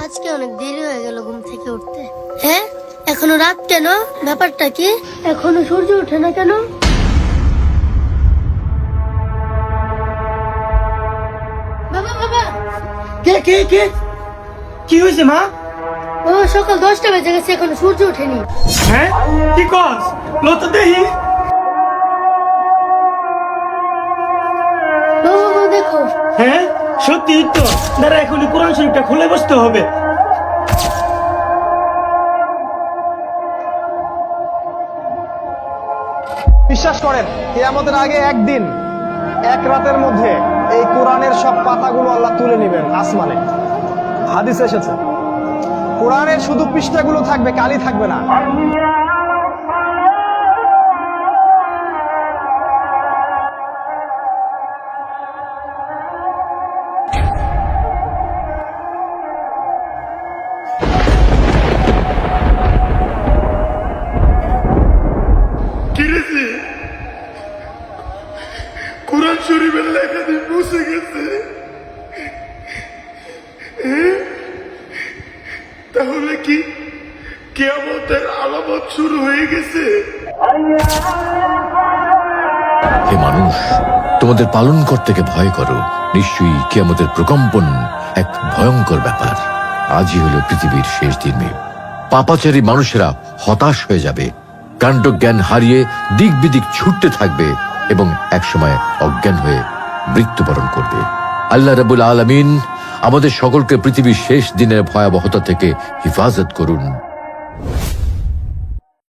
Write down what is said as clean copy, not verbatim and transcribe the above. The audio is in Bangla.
আজকে অনেক দেরি হয়ে গেল ঘুম থেকে উঠতে। হ্যাঁ, এখনো রাত কেন? ব্যাপারটা কি? এখনো সূর্য ওঠে না কেন? বাবা বাবা, কে কে কে কি হয়েছে মা? বাবা সকাল 10টা বেজে গেছে, এখনো সূর্য ওঠেনি। হ্যাঁ, কি কস? লত দেহি। বাবা বাবা দেখো। হ্যাঁ, সত্যি তো। দাঁড়া, এখনই কোরআন শরীফটা খুলে বসতে হবে। বিশ্বাস করেন কিয়ামতের আগে একদিন এক রাতের মধ্যে এই কোরআনের সব পাতাগুলো আল্লাহ তুলে নেবেন আসমানে। হাদিস এসেছে কোরআনের শুধু পৃষ্ঠাগুলো থাকবে, কালি থাকবে না। কিরেছে কোরআন শরীফের লেখা দিয়ে মুছে গেছে। তাহলে কি কিয়ামতের আলামত শুরু হয়ে গেছে? হে মানুষ, তোমাদের পালন কর্তাকে ভয় করো। নিশ্চয়ই কিয়ামতের প্রকম্পন এক ভয়ঙ্কর ব্যাপার। আজই হলো পৃথিবীর শেষ দিন। পাপাচারী মানুষেরা হতাশ হয়ে যাবে, কাণ্ডজ্ঞান হারিয়ে দিক বিদিক ছুটতে থাকবে এবং একসময় অজ্ঞান হয়ে মৃত্যুবরণ করবে। আল্লাহ রাব্বুল আলামিন আমাদের সকলকে পৃথিবীর শেষ দিনের ভয়াবহতা থেকে হিফাজত করুন।